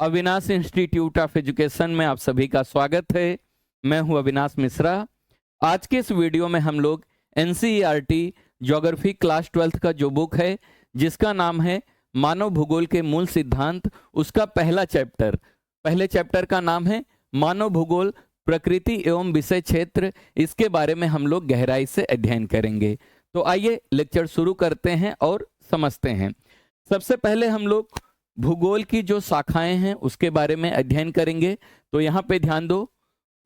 Avinash institute of education में आप सभी का स्वागत है। मैं हूं अविनाश मिश्रा। आज के इस वीडियो में हम लोग एनसीईआरटी ज्योग्राफी क्लास 12th का जो बुक है जिसका नाम है मानव भूगोल के मूल सिद्धांत, उसका पहले चैप्टर का नाम है मानव भूगोल प्रकृति एवं विषय क्षेत्र। इसके बारे में हम लोग गहराई से अध्ययन करेंगे। तो आइए लेक्चर शुरू करते हैं और समझते हैं। सबसे पहले हम लोग भूगोल की जो शाखाएं हैं उसके बारे में अध्ययन करेंगे। तो यहाँ पे ध्यान दो,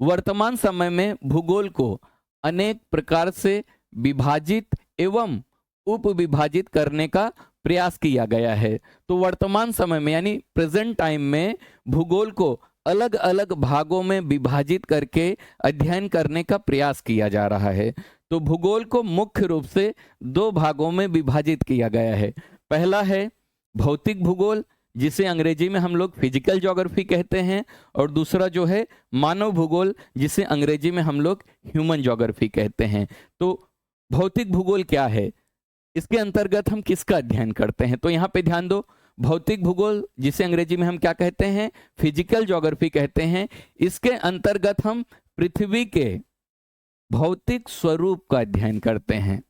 वर्तमान समय में भूगोल को अनेक प्रकार से विभाजित एवं उप विभाजित करने का प्रयास किया गया है। तो वर्तमान समय में यानी प्रेजेंट टाइम में भूगोल को अलग अलग भागों में विभाजित करके अध्ययन करने का प्रयास किया जा रहा है। तो भूगोल को मुख्य रूप से दो भागों में विभाजित किया गया है। पहला है भौतिक भूगोल, जिसे अंग्रेजी में हम लोग फिजिकल ज्योग्राफी कहते हैं, और दूसरा जो है मानव भूगोल, जिसे अंग्रेजी में हम लोग ह्यूमन ज्योग्राफी कहते हैं। तो भौतिक भूगोल क्या है, इसके अंतर्गत हम किसका अध्ययन करते हैं? तो यहाँ पे ध्यान दो, भौतिक भूगोल जिसे अंग्रेजी में हम क्या कहते हैं, फिजिकल ज्योग्राफी कहते हैं। इसके अंतर्गत हम पृथ्वी के भौतिक स्वरूप का अध्ययन करते हैं।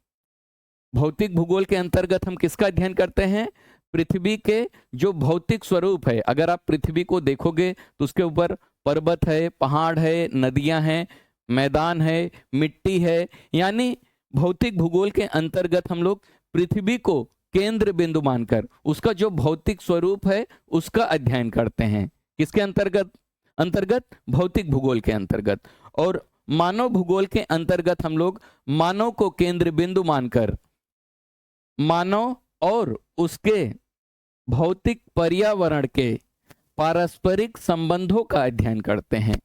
भौतिक भूगोल के अंतर्गत हम किसका अध्ययन करते हैं? पृथ्वी के जो भौतिक स्वरूप है। अगर आप पृथ्वी को देखोगे तो उसके ऊपर पर्वत है, पहाड़ है, नदियां हैं, मैदान है, मिट्टी है। यानी भौतिक भूगोल के अंतर्गत हम लोग पृथ्वी को केंद्र बिंदु मानकर उसका जो भौतिक स्वरूप है उसका अध्ययन करते हैं। किसके अंतर्गत भौतिक भूगोल के अंतर्गत। और मानव भूगोल के अंतर्गत हम लोग मानव को केंद्र बिंदु मानकर मानव और उसके भौतिक पर्यावरण के पारस्परिक संबंधों का अध्ययन करते हैं।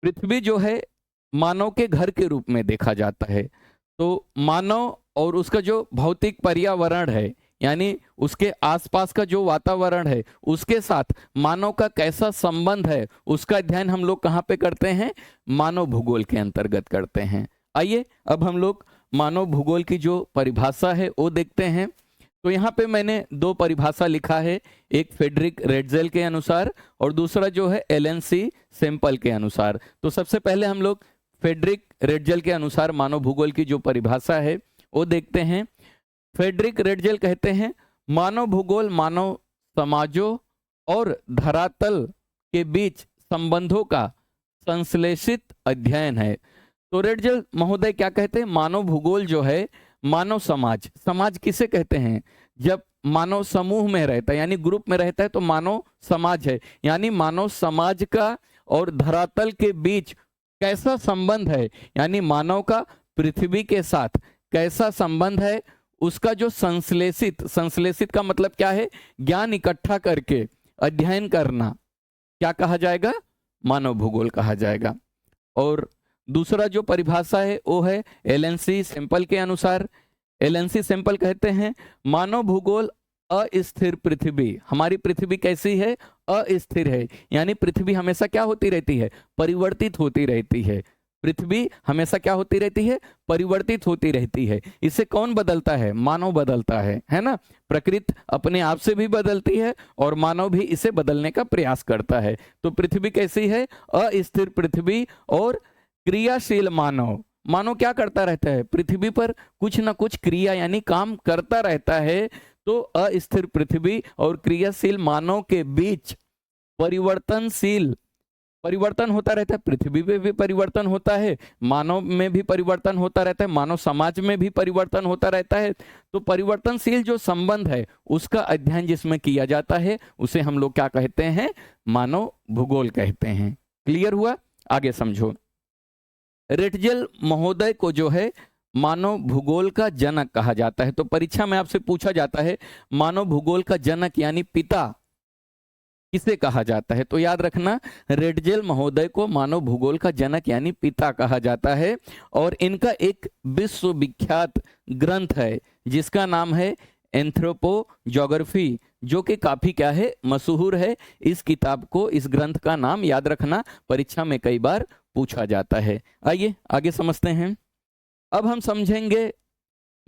पृथ्वी जो है मानव के घर के रूप में देखा जाता है। तो मानव और उसका जो भौतिक पर्यावरण है, यानी उसके आसपास का जो वातावरण है, उसके साथ मानव का कैसा संबंध है, उसका अध्ययन हम लोग कहाँ पे करते हैं? मानव भूगोल के अंतर्गत करते हैं। आइए अब हम लोग मानव भूगोल की जो परिभाषा है वो देखते हैं। तो यहाँ पे मैंने दो परिभाषा लिखा है, एक फ्रेडरिक रेटजेल के अनुसार और दूसरा जो है एलन-सी सेम्पल के अनुसार। तो सबसे पहले हम लोग फ्रेडरिक रेटजेल के अनुसार मानव भूगोल की जो परिभाषा है वो देखते हैं। फ्रेडरिक रेटजेल कहते हैं मानव भूगोल मानव समाजों और धरातल के बीच संबंधों का संश्लेषित अध्ययन है। तो रेटजेल महोदय क्या कहते हैं? मानव भूगोल जो है मानव समाज किसे कहते हैं? जब मानव समूह में रहता है यानी ग्रुप में रहता है तो मानव समाज है। यानी मानव समाज का और धरातल के बीच कैसा संबंध है, यानी मानव का पृथ्वी के साथ कैसा संबंध है, उसका जो संश्लेषित का मतलब क्या है? ज्ञान इकट्ठा करके अध्ययन करना, क्या कहा जाएगा? मानव भूगोल कहा जाएगा। और दूसरा जो परिभाषा है वो है एलन-सी सेम्पल के अनुसार। एलन-सी सेम्पल कहते हैं मानव भूगोल अस्थिर पृथ्वी, हमारी पृथ्वी कैसी है? अस्थिर है। यानी पृथ्वी हमेशा क्या होती रहती है? परिवर्तित होती रहती है। पृथ्वी हमेशा क्या होती रहती है? परिवर्तित होती रहती है। इसे कौन बदलता है? मानव बदलता है ना। प्रकृति अपने आप से भी बदलती है और मानव भी इसे बदलने का प्रयास करता है। तो पृथ्वी कैसी है? अस्थिर पृथ्वी। और क्रियाशील मानव क्या करता रहता है? पृथ्वी पर कुछ ना कुछ क्रिया यानी काम करता रहता है। तो अस्थिर पृथ्वी और क्रियाशील मानव के बीच परिवर्तन होता रहता है। पृथ्वी पे भी परिवर्तन होता है, मानव में भी परिवर्तन होता रहता है, मानव समाज में भी परिवर्तन होता रहता है। तो परिवर्तनशील जो संबंध है उसका अध्ययन जिसमें किया जाता है उसे हम लोग क्या कहते हैं? मानव भूगोल कहते हैं। क्लियर हुआ? आगे समझो। रेटजेल महोदय को जो है मानव भूगोल का जनक कहा जाता है। तो परीक्षा में आपसे पूछा जाता है मानव भूगोल का जनक यानी पिता किसे कहा जाता है? तो याद रखना, रेटजेल महोदय को मानव भूगोल का जनक यानी पिता कहा जाता है। और इनका एक विश्वविख्यात ग्रंथ है जिसका नाम है एंथ्रोपोज्योग्राफी, जो कि काफी क्या है? मशहूर है। इस किताब को, इस ग्रंथ का नाम याद रखना, परीक्षा में कई बार पूछा जाता है। आइए आगे समझते हैं। अब हम समझेंगे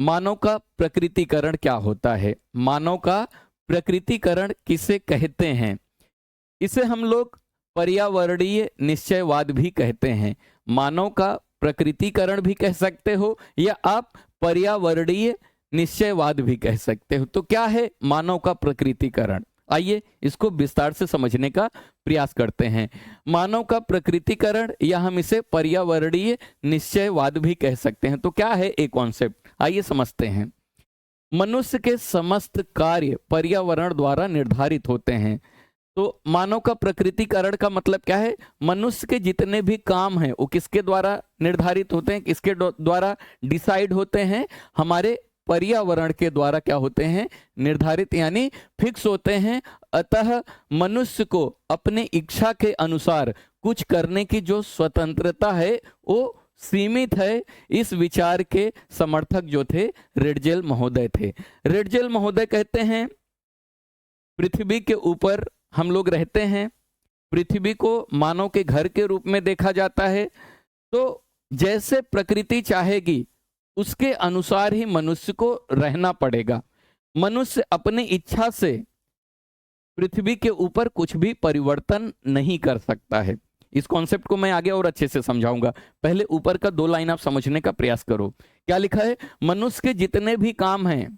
मानव का प्रकृतिकरण क्या होता है, मानव का प्रकृतिकरण किसे कहते हैं। इसे हम लोग पर्यावरणीय निश्चयवाद भी कहते हैं। मानव का प्रकृतिकरण भी कह सकते हो या आप पर्यावरणीय निश्चयवाद भी कह सकते हो। तो क्या है मानव का प्रकृतिकरण? आइए इसको विस्तार से समझने का प्रयास करते हैं। मानव का प्रकृतिकरण या हम इसे पर्यावरणीय निश्चयवाद भी कह सकते हैं। तो क्या है एक कॉन्सेप्ट, आइए समझते हैं। मनुष्य के समस्त कार्य पर्यावरण द्वारा निर्धारित होते हैं। तो मानव का प्रकृतिकरण का मतलब क्या है? मनुष्य के जितने भी काम हैं वो किसके द्वारा निर्धारित होते हैं, किसके द्वारा डिसाइड होते हैं? हमारे पर्यावरण के द्वारा क्या होते हैं? निर्धारित यानी फिक्स होते हैं। अतः मनुष्य को अपने इच्छा के अनुसार कुछ करने की जो स्वतंत्रता है वो सीमित है। इस विचार के समर्थक जो थे रिडजेल महोदय थे। रिडजेल महोदय कहते हैं पृथ्वी के ऊपर हम लोग रहते हैं, पृथ्वी को मानव के घर के रूप में देखा जाता है। तो जैसे प्रकृति चाहेगी उसके अनुसार ही मनुष्य को रहना पड़ेगा। मनुष्य अपनी इच्छा से पृथ्वी के ऊपर कुछ भी परिवर्तन नहीं कर सकता है। इस कॉन्सेप्ट को मैं आगे और अच्छे से समझाऊंगा। पहले ऊपर का 2 लाइन आप समझने का प्रयास करो। क्या लिखा है? मनुष्य के जितने भी काम हैं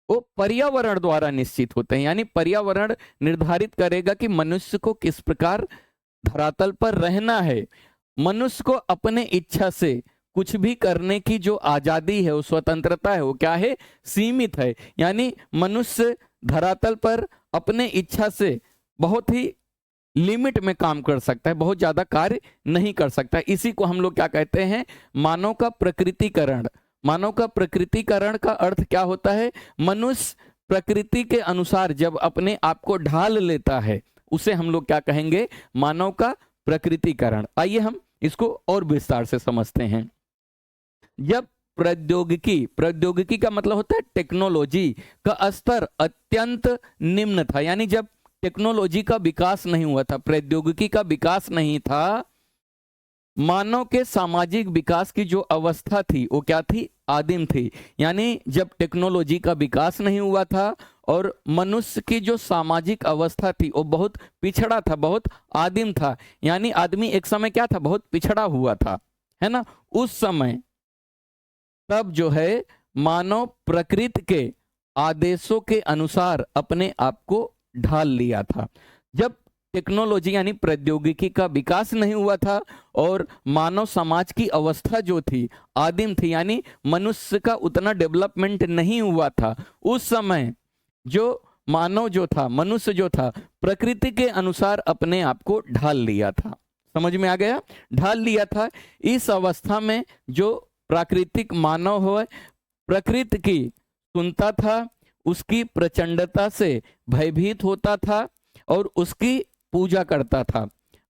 वो पर्यावरण द्वारा निश्चित होते हैं, यानी पर्यावरण निर्धारित करेगा कि मनुष्य को किस प्रकार धरातल पर रहना है। मनुष्य को अपने इच्छा से कुछ भी करने की जो आजादी है, वो स्वतंत्रता है, वो क्या है? सीमित है। यानी मनुष्य धरातल पर अपने इच्छा से बहुत ही लिमिट में काम कर सकता है, बहुत ज्यादा कार्य नहीं कर सकता। इसी को हम लोग क्या कहते हैं? मानव का प्रकृतिकरण। मानव का प्रकृतिकरण का अर्थ क्या होता है? मनुष्य प्रकृति के अनुसार जब अपने आप को ढाल लेता है उसे हम लोग क्या कहेंगे? मानव का प्रकृतिकरण। आइए हम इसको और विस्तार से समझते हैं। जब प्रौद्योगिकी का मतलब होता है टेक्नोलॉजी का स्तर अत्यंत निम्न था, यानी जब टेक्नोलॉजी का विकास नहीं हुआ था, प्रौद्योगिकी का विकास नहीं था, मानव के सामाजिक विकास की जो अवस्था थी वो क्या थी? आदिम थी। यानी जब टेक्नोलॉजी का विकास नहीं हुआ था और मनुष्य की जो सामाजिक अवस्था थी वो बहुत पिछड़ा था, बहुत आदिम था। यानी आदमी एक समय क्या था? बहुत पिछड़ा हुआ था, है ना। उस समय तब जो है मानव प्रकृति के आदेशों के अनुसार अपने आप को ढाल लिया था। जब टेक्नोलॉजी यानी प्रौद्योगिकी का विकास नहीं हुआ था और मानव समाज की अवस्था जो थी आदिम थी, यानी मनुष्य का उतना डेवलपमेंट नहीं हुआ था, उस समय जो मानव जो था, मनुष्य जो था, प्रकृति के अनुसार अपने आप को ढाल लिया था। समझ में आ गया? ढाल लिया था। इस अवस्था में जो प्राकृतिक मानव हो प्रकृति की सुनता था, उसकी प्रचंडता से भयभीत होता था और उसकी पूजा करता था।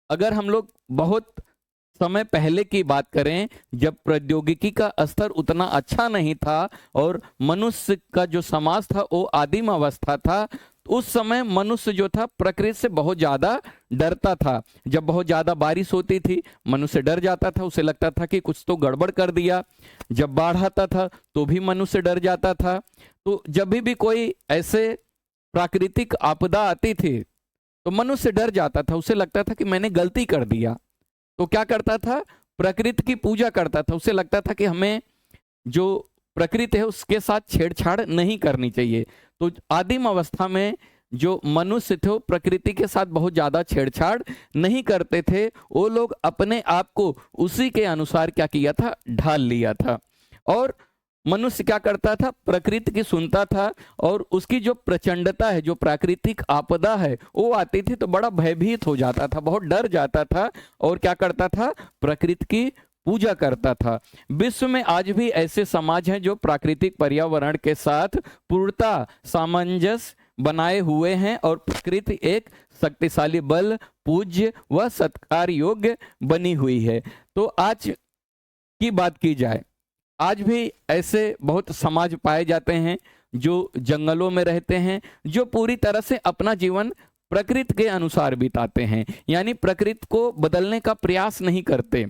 अगर हम लोग बहुत समय पहले की बात करें, जब प्रौद्योगिकी का स्तर उतना अच्छा नहीं था और मनुष्य का जो समाज था वो आदिम अवस्था था, उस समय मनुष्य जो था प्रकृति से बहुत ज्यादा डरता था। जब बहुत ज्यादा बारिश होती थी मनुष्य डर जाता था, उसे लगता था कि कुछ तो गड़बड़ कर दिया। जब बाढ़ आता था तो भी मनुष्य डर जाता था। तो जब भी कोई ऐसे प्राकृतिक आपदा आती थी तो मनुष्य डर जाता था, उसे लगता था कि मैंने गलती कर दिया। तो क्या करता था? प्रकृति की पूजा करता था। उसे लगता था कि हमें जो प्रकृति है उसके साथ छेड़छाड़ नहीं करनी चाहिए। तो आदिम अवस्था में जो मनुष्य थे वो प्रकृति के साथ बहुत ज्यादा छेड़छाड़ नहीं करते थे। वो लोग अपने आप को उसी के अनुसार क्या किया था? ढाल लिया था। और मनुष्य क्या करता था? प्रकृति की सुनता था और उसकी जो प्रचंडता है, जो प्राकृतिक आपदा है वो आती थी तो बड़ा भयभीत हो जाता था, बहुत डर जाता था और क्या करता था? प्रकृति की पूजा करता था। विश्व में आज भी ऐसे समाज हैं जो प्राकृतिक पर्यावरण के साथ पूर्णता सामंजस्य बनाए हुए हैं और प्रकृति एक शक्तिशाली बल, पूज्य व सत्कार योग्य बनी हुई है। तो आज की बात की जाए, आज भी ऐसे बहुत समाज पाए जाते हैं जो जंगलों में रहते हैं, जो पूरी तरह से अपना जीवन प्रकृति के अनुसार बिताते हैं, यानी प्रकृति को बदलने का प्रयास नहीं करते।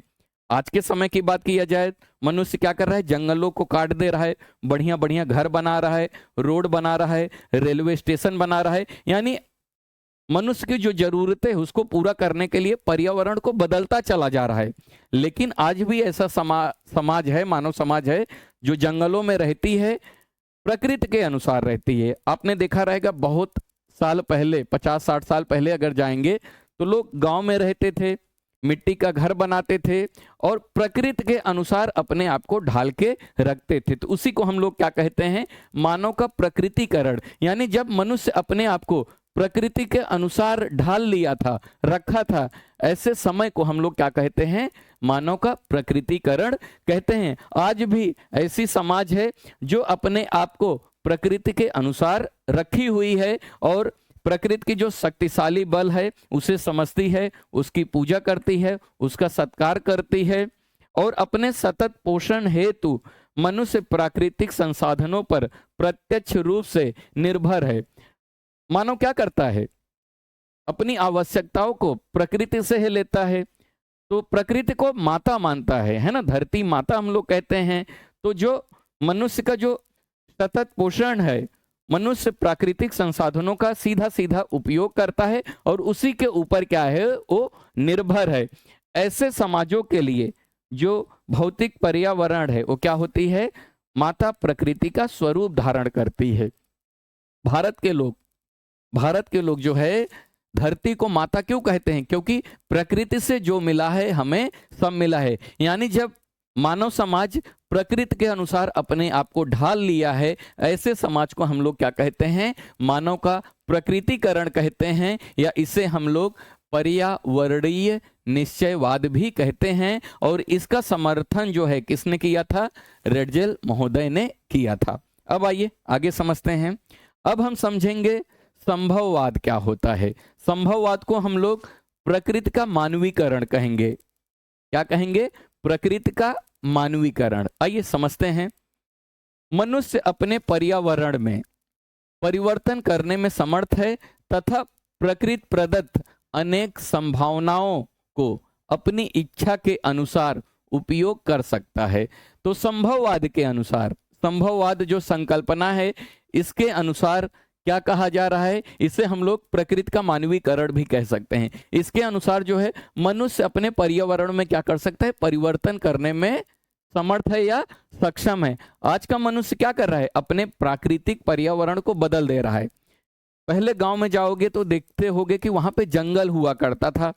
आज के समय की बात किया जाए, मनुष्य क्या कर रहा है? जंगलों को काट दे रहा है, बढ़िया बढ़िया घर बना रहा है, रोड बना रहा है, रेलवे स्टेशन बना रहा है, यानी मनुष्य की जो जरूरतें है उसको पूरा करने के लिए पर्यावरण को बदलता चला जा रहा है। लेकिन आज भी ऐसा समाज है, मानव समाज है, जो जंगलों में रहती है, प्रकृति के अनुसार रहती है। आपने देखा रहेगा बहुत साल पहले, 50-60 साल पहले अगर जाएंगे तो लोग गांव में रहते थे, मिट्टी का घर बनाते थे और प्रकृति के अनुसार अपने आप को ढाल के रखते थे। तो उसी को हम लोग क्या कहते हैं, मानव का प्रकृतिकरण। यानी जब मनुष्य अपने आप को प्रकृति के अनुसार ढाल लिया था, रखा था, ऐसे समय को हम लोग क्या कहते हैं, मानव का प्रकृतिकरण कहते हैं। आज भी ऐसी समाज है जो अपने आप को प्रकृति के अनुसार रखी हुई है और प्रकृति की जो शक्तिशाली बल है उसे समझती है, उसकी पूजा करती है, उसका सत्कार करती है और अपने सतत पोषण हेतु मनुष्य प्राकृतिक संसाधनों पर प्रत्यक्ष रूप से निर्भर है। मानव क्या करता है, अपनी आवश्यकताओं को प्रकृति से ही लेता है। तो प्रकृति को माता मानता है ना, धरती माता हम लोग कहते हैं। तो जो मनुष्य का जो सतत पोषण है, मनुष्य प्राकृतिक संसाधनों का सीधा सीधा उपयोग करता है और उसी के ऊपर क्या है, वो निर्भर है। ऐसे समाजों के लिए जो भौतिक पर्यावरण है वो क्या होती है, माता प्रकृति का स्वरूप धारण करती है। भारत के लोग जो है धरती को माता क्यों कहते हैं, क्योंकि प्रकृति से जो मिला है हमें सब मिला है। यानी जब मानव समाज प्रकृति के अनुसार अपने आप को ढाल लिया है, ऐसे समाज को हम लोग क्या कहते हैं, मानव का प्रकृतिकरण कहते हैं, या इसे हम लोग पर्यावरणीय निश्चयवाद भी कहते हैं। और इसका समर्थन जो है किसने किया था, रेडजेल महोदय ने किया था। अब आइए आगे समझते हैं। अब हम समझेंगे संभववाद क्या होता है। संभववाद को हम लोग प्रकृति का मानवीकरण कहेंगे। क्या कहेंगे, प्रकृति का मानवीकरण। आइए समझते हैं। मनुष्य अपने पर्यावरण में परिवर्तन करने में समर्थ है तथा प्रकृति प्रदत्त अनेक संभावनाओं को अपनी इच्छा के अनुसार उपयोग कर सकता है। तो संभववाद के अनुसार, संभववाद जो संकल्पना है, इसके अनुसार क्या कहा जा रहा है, इसे हम लोग प्रकृति का मानवीकरण भी कह सकते हैं। इसके अनुसार जो है मनुष्य अपने पर्यावरण में क्या कर सकता है, परिवर्तन करने में समर्थ है या सक्षम है। आज का मनुष्य क्या कर रहा है, अपने प्राकृतिक पर्यावरण को बदल दे रहा है। पहले गांव में जाओगे तो देखते होगे कि वहां पे जंगल हुआ करता था।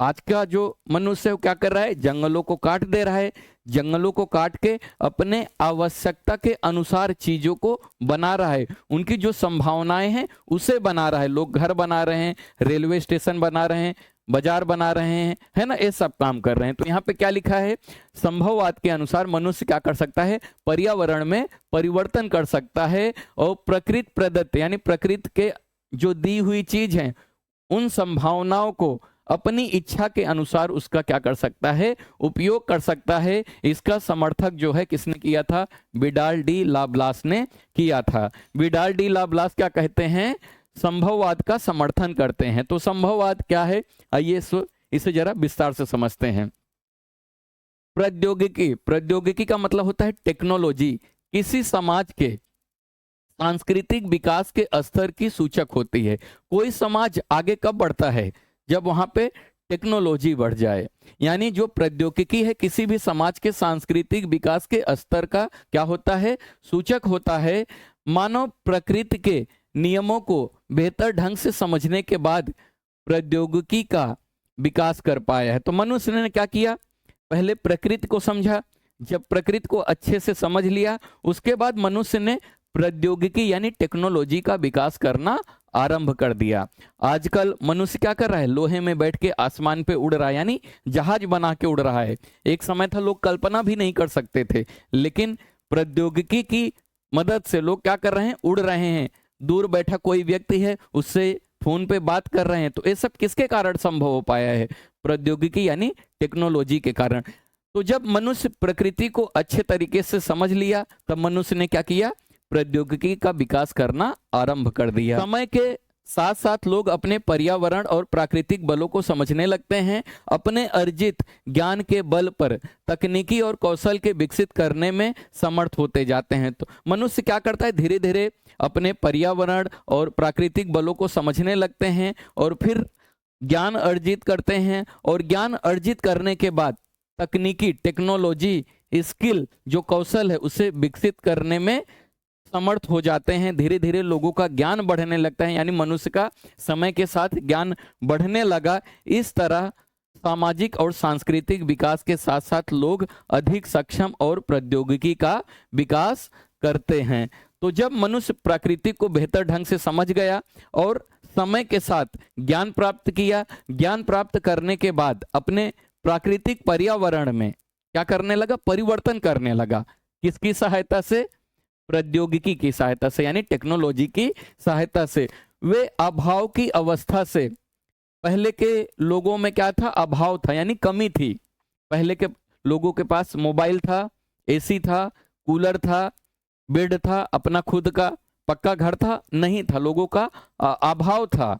आज का जो मनुष्य है वो क्या कर रहा है, जंगलों को काट दे रहा है। जंगलों को काट के अपने आवश्यकता के अनुसार चीजों को बना रहा है, उनकी जो संभावनाएं हैं उसे बना रहा है। लोग घर बना रहे हैं, रेलवे स्टेशन बना रहे हैं, बाजार बना रहे हैं, है ना, ये सब काम कर रहे हैं। तो यहाँ पे क्या लिखा है, संभववाद के अनुसार मनुष्य क्या कर सकता है, पर्यावरण में परिवर्तन कर सकता है और प्रकृति प्रदत्त यानी प्रकृति के जो दी हुई चीज है उन संभावनाओं को अपनी इच्छा के अनुसार उसका क्या कर सकता है, उपयोग कर सकता है। इसका समर्थक जो है किसने किया था, विडाल डी लाप्लास ने किया था। विडाल डी लाप्लास क्या कहते हैं, संभववाद का समर्थन करते हैं। तो संभववाद क्या है, आइए इसे जरा विस्तार से समझते हैं। प्रौद्योगिकी का मतलब होता है टेक्नोलॉजी। किसी समाज के सांस्कृतिक विकास के स्तर की सूचक होती है। कोई समाज आगे कब बढ़ता है, जब वहां पे टेक्नोलॉजी बढ़ जाए। यानी जो प्रौद्योगिकी है किसी भी समाज के सांस्कृतिक विकास के स्तर का क्या होता है, सूचक होता है। मानव प्रकृति के नियमों को बेहतर ढंग से समझने के बाद प्रौद्योगिकी का विकास कर पाया है। तो मनुष्य ने क्या किया, पहले प्रकृति को समझा, जब प्रकृति को अच्छे से समझ लिया उसके बाद मनुष्य ने प्रौद्योगिकी यानी टेक्नोलॉजी का विकास करना आरंभ कर दिया। आजकल मनुष्य क्या कर रहा है, लोहे में बैठ के आसमान पे उड़ रहा है, यानी जहाज बना के उड़ रहा है। एक समय था लोग कल्पना भी नहीं कर सकते थे, लेकिन प्रौद्योगिकी की मदद से लोग क्या कर रहे हैं, उड़ रहे हैं। दूर बैठा कोई व्यक्ति है उससे फोन पे बात कर रहे हैं। तो ये सब किसके कारण संभव हो पाया है, प्रौद्योगिकी यानी टेक्नोलॉजी के कारण। तो जब मनुष्य प्रकृति को अच्छे तरीके से समझ लिया तब मनुष्य ने क्या किया, प्रौद्योगिकी का विकास करना आरंभ कर दिया। समय के साथ साथ लोग अपने पर्यावरण और प्राकृतिक बलों को समझने लगते हैं। अपने अर्जित ज्ञान के बल पर तकनीकी और कौशल के विकसित करने में समर्थ होते जाते हैं। तो मनुष्य क्या करता है, धीरे धीरे अपने पर्यावरण और प्राकृतिक बलों को समझने लगते हैं और फिर ज्ञान अर्जित करते हैं, और ज्ञान अर्जित करने के बाद तकनीकी टेक्नोलॉजी स्किल जो कौशल है उसे विकसित करने में समर्थ हो जाते हैं। धीरे धीरे लोगों का ज्ञान बढ़ने लगता है, यानी मनुष्य का समय के साथ ज्ञान बढ़ने लगा। इस तरह सामाजिक और सांस्कृतिक विकास के साथ साथ लोग अधिक सक्षम और प्रौद्योगिकी का विकास करते हैं। तो जब मनुष्य प्रकृति को बेहतर ढंग से समझ गया और समय के साथ ज्ञान प्राप्त किया, ज्ञान प्राप्त करने के बाद अपने प्राकृतिक पर्यावरण में क्या करने लगा, परिवर्तन करने लगा। किसकी सहायता से, प्रौद्योगिकी की सहायता से, यानी टेक्नोलॉजी की सहायता से। वे अभाव की अवस्था से, पहले के लोगों में क्या था, अभाव था यानी कमी थी। पहले के लोगों के पास मोबाइल था, एसी था, कूलर था, बेड था, अपना खुद का पक्का घर था, नहीं था, लोगों का अभाव था।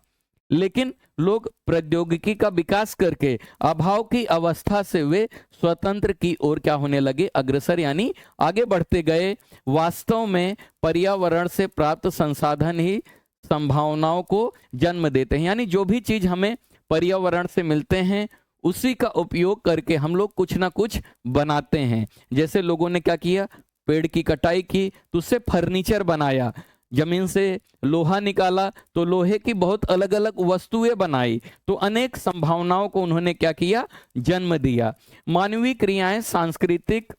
लेकिन लोग प्रौद्योगिकी का विकास करके अभाव की अवस्था से वे स्वतंत्र की ओर क्या होने लगे, अग्रसर यानी आगे बढ़ते गए। वास्तव में पर्यावरण से प्राप्त संसाधन ही संभावनाओं को जन्म देते हैं, यानी जो भी चीज हमें पर्यावरण से मिलते हैं उसी का उपयोग करके हम लोग कुछ ना कुछ बनाते हैं। जैसे लोगों ने क्या किया, पेड़ की कटाई की तो उससे फर्नीचर बनाया, जमीन से लोहा निकाला तो लोहे की बहुत अलग अलग वस्तुएं बनाई। तो अनेक संभावनाओं को उन्होंने क्या किया, जन्म दिया। मानवीय क्रियाएं सांस्कृतिक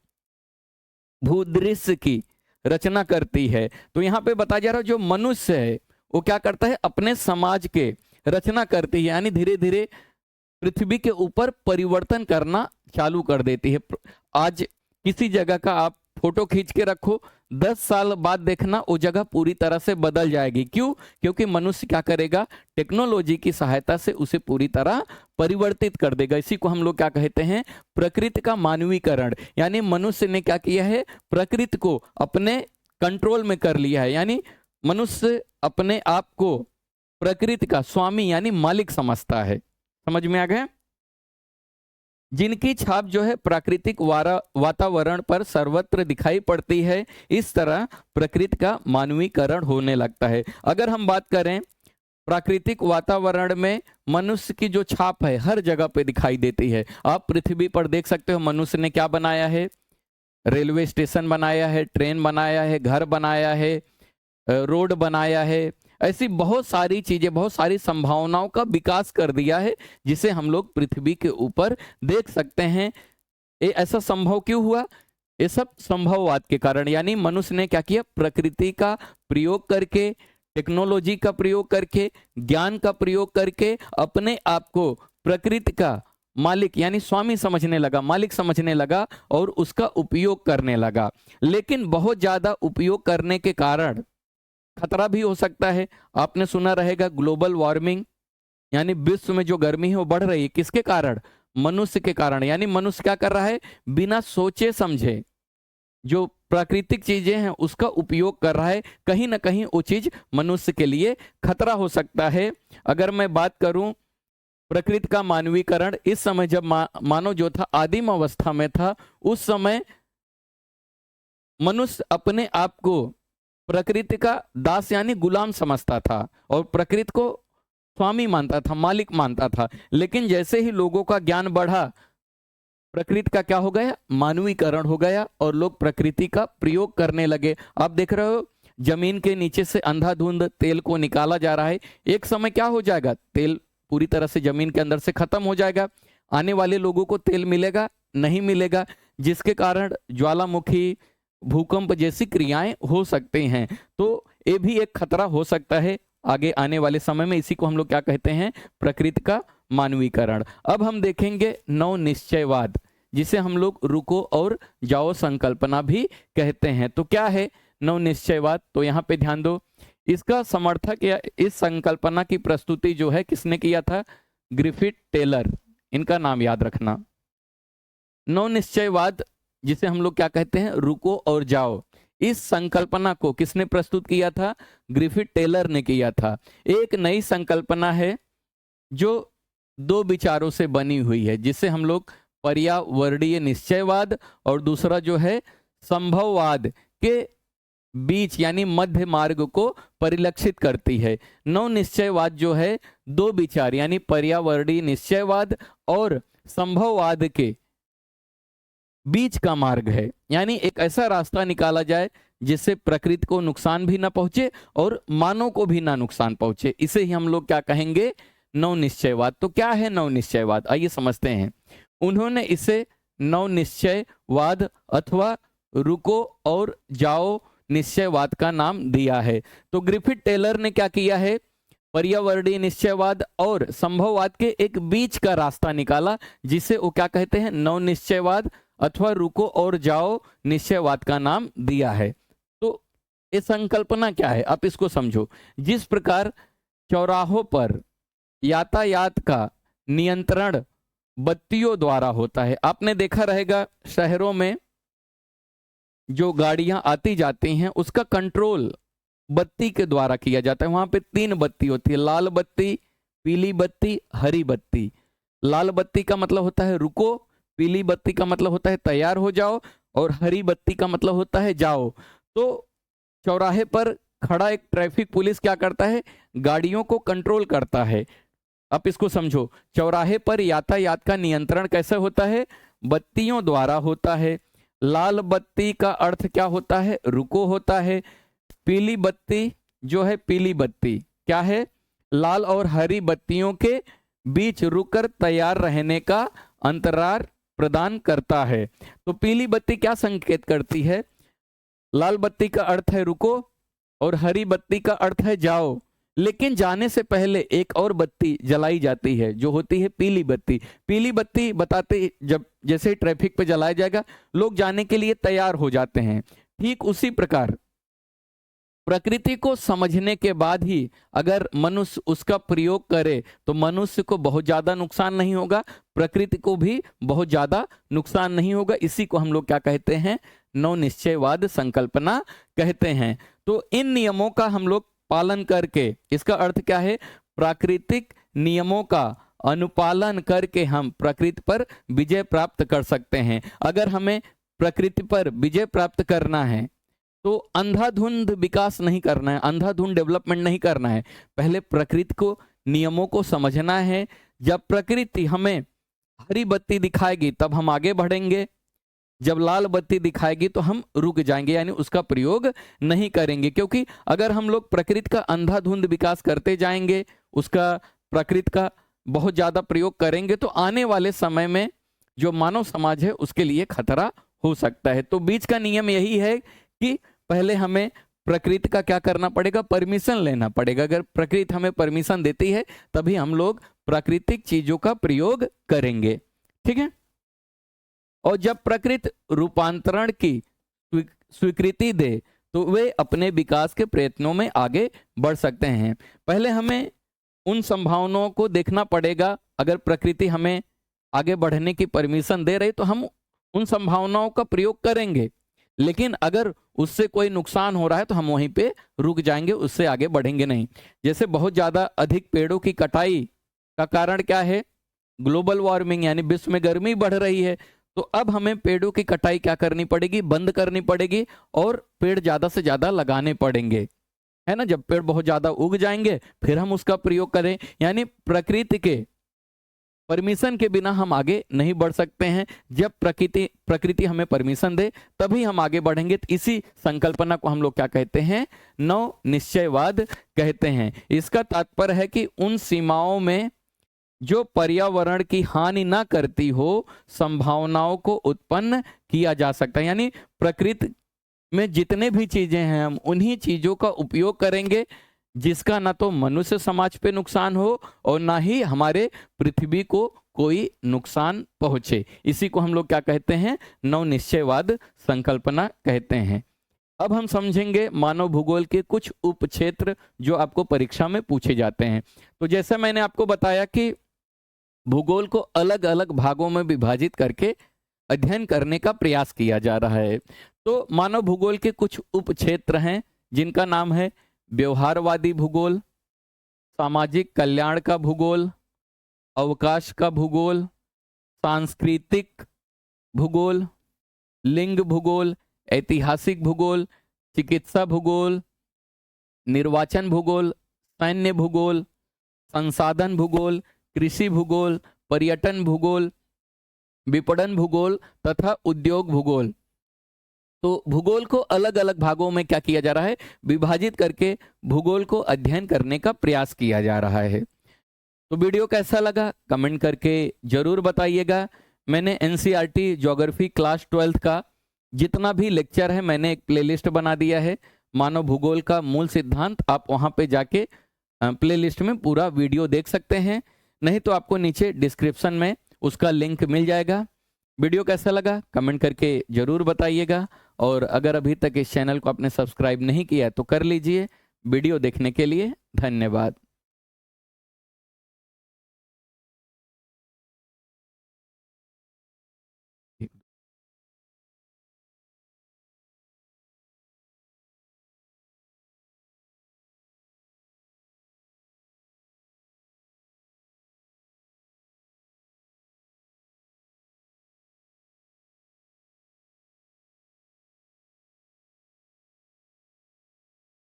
भूदृश्य की रचना करती है। तो यहाँ पे बताया जा रहा है जो मनुष्य है वो क्या करता है, अपने समाज के रचना करती है, यानी धीरे धीरे पृथ्वी के ऊपर परिवर्तन करना चालू कर देती है। आज किसी जगह का आप फोटो खींच के रखो, 10 साल बाद देखना वो जगह पूरी तरह से बदल जाएगी। क्यों? क्योंकि मनुष्य क्या करेगा, टेक्नोलॉजी की सहायता से उसे पूरी तरह परिवर्तित कर देगा। इसी को हम लोग क्या कहते हैं, प्रकृति का मानवीकरण। यानी मनुष्य ने क्या किया है, प्रकृति को अपने कंट्रोल में कर लिया है, यानी मनुष्य अपने आप को प्रकृति का स्वामी यानी मालिक समझता है। समझ में आ गया? जिनकी छाप जो है प्राकृतिक वातावरण पर सर्वत्र दिखाई पड़ती है, इस तरह प्रकृति का मानवीकरण होने लगता है। अगर हम बात करें प्राकृतिक वातावरण में मनुष्य की जो छाप है हर जगह पे दिखाई देती है। आप पृथ्वी पर देख सकते हो मनुष्य ने क्या बनाया है, रेलवे स्टेशन बनाया है, ट्रेन बनाया है, घर बनाया है, रोड बनाया है, ऐसी बहुत सारी चीजें, बहुत सारी संभावनाओं का विकास कर दिया है जिसे हम लोग पृथ्वी के ऊपर देख सकते हैं। ये ऐसा संभव क्यों हुआ? ये सब संभववाद के कारण, यानी मनुष्य ने क्या किया, प्रकृति का प्रयोग करके, टेक्नोलॉजी का प्रयोग करके, ज्ञान का प्रयोग करके अपने आप को प्रकृति का मालिक यानी स्वामी समझने लगा, मालिक समझने लगा और उसका उपयोग करने लगा। लेकिन बहुत ज्यादा उपयोग करने के कारण खतरा भी हो सकता है। आपने सुना रहेगा ग्लोबल वार्मिंग, यानी विश्व में जो गर्मी है वो बढ़ रही है, किसके कारण, मनुष्य के कारण। यानी मनुष्य क्या कर रहा है, बिना सोचे समझे जो प्राकृतिक चीजें हैं उसका उपयोग कर रहा है। कहीं ना कहीं वो चीज मनुष्य के लिए खतरा हो सकता है। अगर मैं बात करूं प्रकृति का मानवीकरण, इस समय जब मानव जो था आदिम अवस्था में था, उस समय मनुष्य अपने आप को प्रकृति का दास यानी गुलाम समझता था और प्रकृति को स्वामी मानता था, मालिक मानता था। लेकिन जैसे ही लोगों का ज्ञान बढ़ा, प्रकृति का क्या हो गया, मानवीकरण हो गया और लोग प्रकृति का प्रयोग करने लगे। आप देख रहे हो जमीन के नीचे से अंधाधुंध तेल को निकाला जा रहा है। एक समय क्या हो जाएगा, तेल पूरी तरह से जमीन के अंदर से खत्म हो जाएगा। आने वाले लोगों को तेल मिलेगा नहीं मिलेगा, जिसके कारण ज्वालामुखी, भूकंप जैसी क्रियाएं हो सकती हैं। तो ये भी एक खतरा हो सकता है आगे आने वाले समय में। इसी को हम लोग क्या कहते हैं, प्रकृति का मानवीकरण। अब हम देखेंगे नव निश्चयवाद, जिसे हम लोग रुको और जाओ संकल्पना भी कहते हैं। तो क्या है नव निश्चयवाद? तो यहाँ पे ध्यान दो, इसका समर्थक या इस संकल्पना की प्रस्तुति जो है किसने किया था, ग्रिफिथ टेलर, इनका नाम याद रखना। नव निश्चयवाद जिसे हम लोग क्या कहते हैं, रुको और जाओ, इस संकल्पना को किसने प्रस्तुत किया था? ग्रिफिथ टेलर ने किया था। एक नई संकल्पना है जो दो विचारों से बनी हुई है, जिसे हम लोग पर्यावरणीय निश्चयवाद और दूसरा जो है संभववाद के बीच यानी मध्य मार्ग को परिलक्षित करती है। नव निश्चयवाद जो है दो विचार यानी पर्यावरणीय निश्चयवाद और संभववाद के बीच का मार्ग है, यानी एक ऐसा रास्ता निकाला जाए जिससे प्रकृति को नुकसान भी ना पहुंचे और मानव को भी ना नुकसान पहुंचे। इसे ही हम लोग क्या कहेंगे? नव निश्चयवाद। तो क्या है नव निश्चयवाद? आइए समझते हैं। उन्होंने इसे नव निश्चयवाद अथवा रुको और जाओ निश्चयवाद का नाम दिया है। तो ग्रिफिथ टेलर ने क्या किया है? पर्यावरणीय निश्चयवाद और संभववाद के एक बीच का रास्ता निकाला, जिसे वो क्या कहते हैं? नव निश्चयवाद अथवा रुको और जाओ निश्चयवाद का नाम दिया है। तो ये संकल्पना क्या है, आप इसको समझो। जिस प्रकार चौराहों पर यातायात का नियंत्रण बत्तियों द्वारा होता है, आपने देखा रहेगा शहरों में जो गाड़ियां आती जाती हैं उसका कंट्रोल बत्ती के द्वारा किया जाता है। वहां पे 3 बत्ती होती है, लाल बत्ती, पीली बत्ती, हरी बत्ती। लाल बत्ती का मतलब होता है रुको, पीली बत्ती का मतलब होता है तैयार हो जाओ, और हरी बत्ती का मतलब होता है जाओ। तो चौराहे पर खड़ा एक ट्रैफिक पुलिस क्या करता है? गाड़ियों को कंट्रोल करता है। आप इसको समझो, चौराहे पर यातायात का नियंत्रण कैसे होता है? बत्तियों द्वारा होता है। लाल बत्ती का अर्थ क्या होता है? रुको होता है। पीली बत्ती जो है, पीली बत्ती क्या है? लाल और हरी बत्तियों के बीच रुककर तैयार रहने का अंतराल प्रदान करता है। तो पीली बत्ती क्या संकेत करती है? लाल बत्ती का अर्थ है रुको और हरी बत्ती का अर्थ है जाओ, लेकिन जाने से पहले एक और बत्ती जलाई जाती है जो होती है पीली बत्ती। पीली बत्ती बताते जब जैसे ही ट्रैफिक पे जलाया जाएगा लोग जाने के लिए तैयार हो जाते हैं। ठीक उसी प्रकार प्रकृति को समझने के बाद ही अगर मनुष्य उसका प्रयोग करे तो मनुष्य को बहुत ज्यादा नुकसान नहीं होगा, प्रकृति को भी बहुत ज्यादा नुकसान नहीं होगा। इसी को हम लोग क्या कहते हैं? नव निश्चयवाद संकल्पना कहते हैं। तो इन नियमों का हम लोग पालन करके, इसका अर्थ क्या है? प्राकृतिक नियमों का अनुपालन करके हम प्रकृति पर विजय प्राप्त कर सकते हैं। अगर हमें प्रकृति पर विजय प्राप्त करना है तो अंधाधुंध विकास नहीं करना है, अंधाधुंध डेवलपमेंट नहीं करना है। पहले प्रकृति को नियमों को समझना है। जब प्रकृति हमें हरी बत्ती दिखाएगी तब हम आगे बढ़ेंगे, जब लाल बत्ती दिखाएगी तो हम रुक जाएंगे, यानी उसका प्रयोग नहीं करेंगे। क्योंकि अगर हम लोग प्रकृति का अंधाधुंध विकास करते जाएंगे, उसका प्रकृति का बहुत ज्यादा प्रयोग करेंगे, तो आने वाले समय में जो मानव समाज है उसके लिए खतरा हो सकता है। तो बीच का नियम यही है कि पहले हमें प्रकृति का क्या करना पड़ेगा? परमिशन लेना पड़ेगा। अगर प्रकृति हमें परमिशन देती है तभी हम लोग प्राकृतिक चीजों का प्रयोग करेंगे। ठीक है। और जब प्रकृति रूपांतरण की स्वीकृति दे तो वे अपने विकास के प्रयत्नों में आगे बढ़ सकते हैं। पहले हमें उन संभावनाओं को देखना पड़ेगा। अगर प्रकृति हमें आगे बढ़ने की परमिशन दे रही तो हम उन संभावनाओं का प्रयोग करेंगे, लेकिन अगर उससे कोई नुकसान हो रहा है तो हम वहीं पे रुक जाएंगे, उससे आगे बढ़ेंगे नहीं। जैसे बहुत ज्यादा अधिक पेड़ों की कटाई का कारण क्या है? ग्लोबल वार्मिंग, यानी विश्व में गर्मी बढ़ रही है। तो अब हमें पेड़ों की कटाई क्या करनी पड़ेगी? बंद करनी पड़ेगी और पेड़ ज्यादा से ज्यादा लगाने पड़ेंगे, है ना। जब पेड़ बहुत ज्यादा उग जाएंगे फिर हम उसका प्रयोग करें। यानी प्रकृति के परमिशन के बिना हम आगे नहीं बढ़ सकते हैं। जब प्रकृति हमें परमिशन दे तभी हम आगे बढ़ेंगे। तो इसी संकल्पना को हम लोग क्या कहते हैं? नव निश्चयवाद कहते हैं। इसका तात्पर्य है कि उन सीमाओं में जो पर्यावरण की हानि ना करती हो संभावनाओं को उत्पन्न किया जा सकता है। यानी प्रकृति में जितने भी चीजें हैं हम उन्हीं चीजों का उपयोग करेंगे जिसका ना तो मनुष्य समाज पे नुकसान हो और ना ही हमारे पृथ्वी को कोई नुकसान पहुंचे। इसी को हम लोग क्या कहते हैं? नव निश्चयवाद संकल्पना कहते हैं। अब हम समझेंगे मानव भूगोल के कुछ उपक्षेत्र जो आपको परीक्षा में पूछे जाते हैं। तो जैसा मैंने आपको बताया कि भूगोल को अलग अलग भागों में विभाजित करके अध्ययन करने का प्रयास किया जा रहा है। तो मानव भूगोल के कुछ उप क्षेत्र हैं जिनका नाम है व्यवहारवादी भूगोल, सामाजिक कल्याण का भूगोल, अवकाश का भूगोल, सांस्कृतिक भूगोल, लिंग भूगोल, ऐतिहासिक भूगोल, चिकित्सा भूगोल, निर्वाचन भूगोल, सैन्य भूगोल, संसाधन भूगोल, कृषि भूगोल, पर्यटन भूगोल, विपणन भूगोल तथा उद्योग भूगोल। तो भूगोल को अलग अलग भागों में क्या किया जा रहा है, विभाजित करके भूगोल को अध्ययन करने का प्रयास किया जा रहा है। तो वीडियो कैसा लगा कमेंट करके जरूर बताइएगा। मैंने एनसीईआरटी ज्योग्राफी क्लास 12th का जितना भी लेक्चर है मैंने एक प्लेलिस्ट बना दिया है, मानव भूगोल का मूल सिद्धांत। आप वहां पे जाके प्लेलिस्ट में पूरा वीडियो देख सकते हैं, नहीं तो आपको नीचे डिस्क्रिप्शन में उसका लिंक मिल जाएगा। वीडियो कैसा लगा कमेंट करके जरूर बताइएगा, और अगर अभी तक इस चैनल को आपने सब्सक्राइब नहीं किया तो कर लीजिए। वीडियो देखने के लिए धन्यवाद।